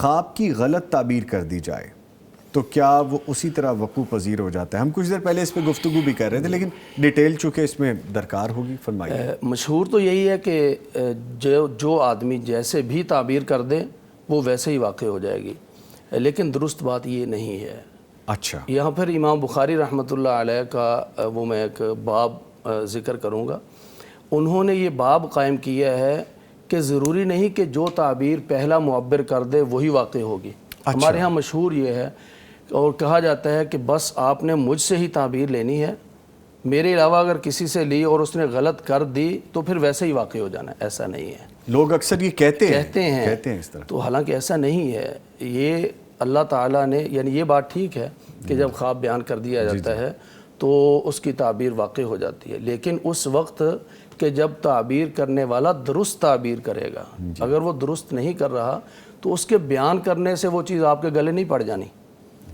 خواب کی غلط تعبیر کر دی جائے تو کیا وہ اسی طرح وقوع پذیر ہو جاتا ہے؟ ہم کچھ دیر پہلے اس پہ گفتگو بھی کر رہے تھے لیکن ڈیٹیل چونکہ اس میں درکار ہوگی، فرمائیے۔ مشہور تو یہی ہے کہ جو آدمی جیسے بھی تعبیر کر دے وہ ویسے ہی واقع ہو جائے گی، لیکن درست بات یہ نہیں ہے۔ اچھا، یہاں پھر امام بخاری رحمۃ اللہ علیہ کا وہ میں ایک باب ذکر کروں گا۔ انہوں نے یہ باب قائم کیا ہے کہ ضروری نہیں کہ جو تعبیر پہلا معبر کر دے وہی واقع ہوگی۔ ہمارے ہاں مشہور یہ ہے اور کہا جاتا ہے کہ بس آپ نے مجھ سے ہی تعبیر لینی ہے، میرے علاوہ اگر کسی سے لی اور اس نے غلط کر دی تو پھر ویسے ہی واقع ہو جانا ہے۔ ایسا نہیں ہے، لوگ اکثر یہ کہتے ہیں اس طرح، تو حالانکہ ایسا نہیں ہے۔ یہ اللہ تعالیٰ نے، یعنی یہ بات ٹھیک ہے کہ جب خواب بیان کر دیا جاتا ہے تو اس کی تعبیر واقع ہو جاتی ہے، لیکن اس وقت کہ جب تعبیر کرنے والا درست تعبیر کرے گا۔ اگر وہ درست نہیں کر رہا تو اس کے بیان کرنے سے وہ چیز آپ کے گلے نہیں پڑ جانی۔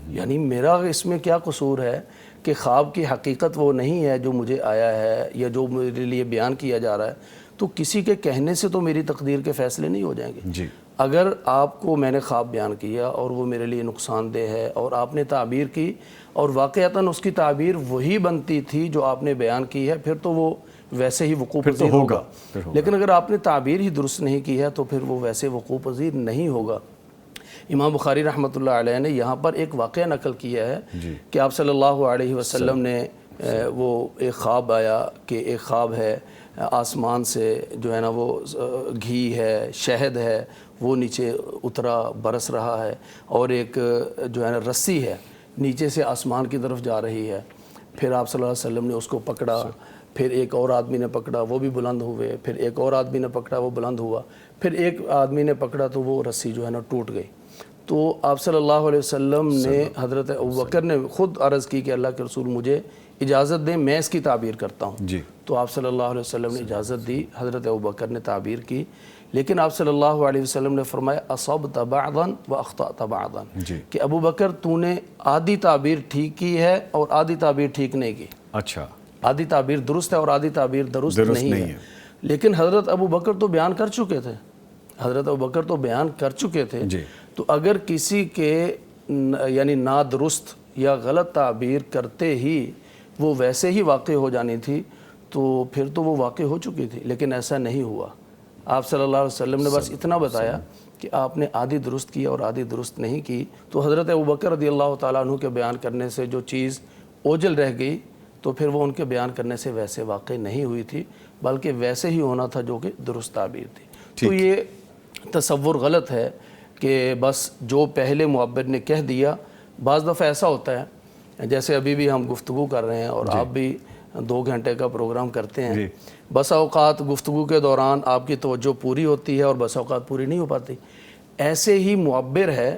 یعنی میرا اس میں کیا قصور ہے کہ خواب کی حقیقت وہ نہیں ہے جو مجھے آیا ہے یا جو میرے لیے بیان کیا جا رہا ہے، تو کسی کے کہنے سے تو میری تقدیر کے فیصلے نہیں ہو جائیں گے۔ اگر آپ کو میں نے خواب بیان کیا اور وہ میرے لیے نقصان دہ ہے اور آپ نے تعبیر کی اور واقعتاً اس کی تعبیر وہی بنتی تھی جو آپ نے بیان کی ہے، پھر تو وہ ویسے ہی وقوع پذیر ہوگا۔ لیکن اگر آپ نے تعبیر ہی درست نہیں کی ہے تو پھر وہ ویسے وقوع پذیر نہیں ہوگا۔ امام بخاری رحمۃ اللہ علیہ نے یہاں پر ایک واقعہ نقل کیا ہے کہ آپ صلی اللہ علیہ وسلم نے وہ ایک خواب آیا کہ ایک خواب ہے، آسمان سے جو ہے نا وہ گھی ہے، شہد ہے، وہ نیچے اترا برس رہا ہے، اور ایک جو ہے نا رسی ہے نیچے سے آسمان کی طرف جا رہی ہے۔ پھر آپ صلی اللہ علیہ وسلم نے اس کو پکڑا، پھر ایک اور آدمی نے پکڑا، وہ بھی بلند ہوئے، پھر ایک اور آدمی نے پکڑا، وہ بلند ہوا، پھر ایک آدمی نے پکڑا تو وہ رسی جو ہے نا ٹوٹ گئی۔ تو آپ صلی اللہ علیہ وسلم نے، حضرت ابوبکر نے خود عرض کی کہ اللہ کے رسول مجھے اجازت دیں میں اس کی تعبیر کرتا ہوں۔ تو آپ صلی اللہ علیہ وسلم نے اجازت دی، حضرت ابوبکر نے تعبیر کی، لیکن آپ صلی اللہ علیہ وسلم نے فرمایا اصبت بعضا واخطأت بعضا، کہ ابوبکر تو نے آدھی تعبیر ٹھیک کی ہے اور آدھی تعبیر ٹھیک نہیں کی۔ اچھا، آدھی تعبیر درست ہے اور آدھی تعبیر درست نہیں ہے۔ لیکن حضرت ابوبکر تو بیان کر چکے تھے، حضرت ابوبکر تو بیان کر چکے تھے، تو اگر کسی کے یعنی نادرست یا غلط تعبیر کرتے ہی وہ ویسے ہی واقع ہو جانی تھی تو پھر تو وہ واقع ہو چکی تھی، لیکن ایسا نہیں ہوا۔ آپ صلی اللہ علیہ وسلم نے بس اتنا بتایا کہ آپ نے آدھی درست کی اور آدھی درست نہیں کی، تو حضرت ابوبکر رضی اللہ تعالیٰ عنہ کے بیان کرنے سے جو چیز اوجل رہ گئی تو پھر وہ ان کے بیان کرنے سے ویسے واقع نہیں ہوئی تھی، بلکہ ویسے ہی ہونا تھا جو کہ درست تعبیر تھی۔ تو یہ تصور غلط ہے کہ بس جو پہلے معبر نے کہہ دیا۔ بعض دفعہ ایسا ہوتا ہے، جیسے ابھی بھی ہم گفتگو کر رہے ہیں اور آپ بھی 2 گھنٹے کا پروگرام کرتے ہیں، بس اوقات گفتگو کے دوران آپ کی توجہ پوری ہوتی ہے اور بس اوقات پوری نہیں ہو پاتی۔ ایسے ہی معبر ہے،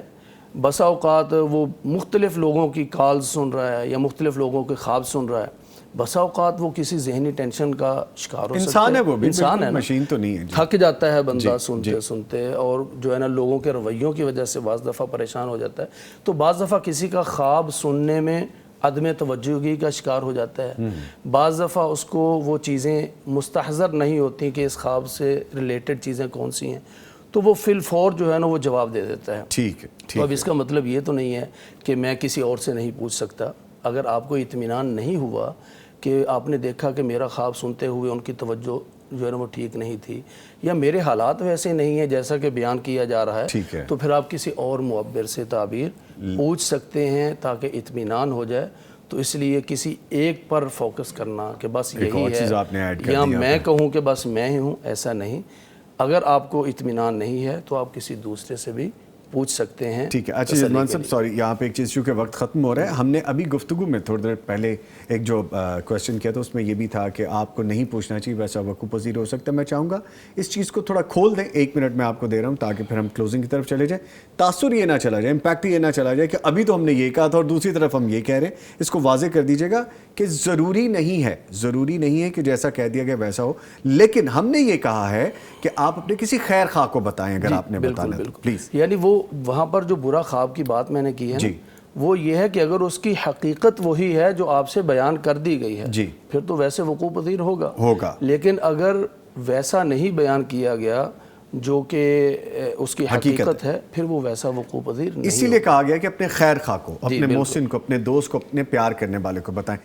بس اوقات وہ مختلف لوگوں کی کالز سن رہا ہے یا مختلف لوگوں کے خواب سن رہا ہے، بس اوقات وہ کسی ذہنی ٹینشن کا شکار ہو سکتا ہے۔ انسان ہے، وہ بھی انسان ہے، مشین تو نہیں ہے، تھک جاتا ہے بندہ سنتے سنتے، اور جو ہے نا لوگوں کے رویوں کی وجہ سے بعض دفعہ پریشان ہو جاتا ہے۔ تو بعض دفعہ کسی کا خواب سننے میں عدم توجہی کا شکار ہو جاتا ہے، بعض دفعہ اس کو وہ چیزیں مستحضر نہیں ہوتی کہ اس خواب سے ریلیٹڈ چیزیں کون سی ہیں، تو وہ فی الفور جو ہے نا وہ جواب دے دیتا ہے۔ ٹھیک ہے، تو اب اس کا مطلب یہ تو نہیں ہے کہ میں کسی اور سے نہیں پوچھ سکتا۔ اگر آپ کو اطمینان نہیں ہوا کہ آپ نے دیکھا کہ میرا خواب سنتے ہوئے ان کی توجہ جو ہے نا وہ ٹھیک نہیں تھی، یا میرے حالات ویسے نہیں ہیں جیسا کہ بیان کیا جا رہا ہے، تو پھر آپ کسی اور معبر سے تعبیر پوچھ سکتے ہیں تاکہ اطمینان ہو جائے۔ تو اس لیے کسی ایک پر فوکس کرنا کہ بس یہی ہے، یا میں کہوں کہ بس میں ہی ہوں، ایسا نہیں۔ اگر آپ کو اطمینان نہیں ہے تو آپ کسی دوسرے سے بھی پوچھ سکتے ہیں۔ ٹھیک ہے، اچھا جزمان صاحب، سوری یہاں پہ ایک چیز، چونکہ وقت ختم ہو رہا ہے، ہم نے ابھی گفتگو میں تھوڑی دیر پہلے ایک جو کویسچن کیا تھا اس میں یہ بھی تھا کہ آپ کو نہیں پوچھنا چاہیے، ویسا وقوع پذیر ہو سکتا ہے۔ میں چاہوں گا اس چیز کو تھوڑا کھول دیں، 1 منٹ میں آپ کو دے رہا ہوں تاکہ پھر ہم کلوزنگ کی طرف چلے جائیں۔ تاثر یہ نہ چلا جائے، امپیکٹ یہ نہ چلا جائے کہ ابھی تو ہم نے یہ کہا تھا اور دوسری طرف ہم یہ کہہ رہے ہیں۔ اس کو واضح کر دیجیے گا کہ ضروری نہیں ہے کہ جیسا کہہ دیا گیا ویسا ہو، لیکن ہم نے یہ کہا ہے کہ آپ اپنے کسی خیر خواہ کو بتائیں اگر آپ نے بتانا ہے، پلیز۔ یعنی وہ وہاں پر جو برا خواب کی بات میں نے کی ہے وہ یہ ہے کہ اگر اس کی حقیقت وہی ہے جو آپ سے بیان کر دی گئی ہے پھر تو ویسے وقوع پذیر ہوگا، لیکن اگر ویسا نہیں بیان کیا گیا جو کہ اس کی حقیقت ہے پھر وہ ویسا وقوع پذیر نہیں اسی لیے کہا گیا کہ اپنے خیر خواہ کو، اپنے بالکل۔ محسن کو، اپنے دوست کو، اپنے پیار کرنے والے کو بتائیں۔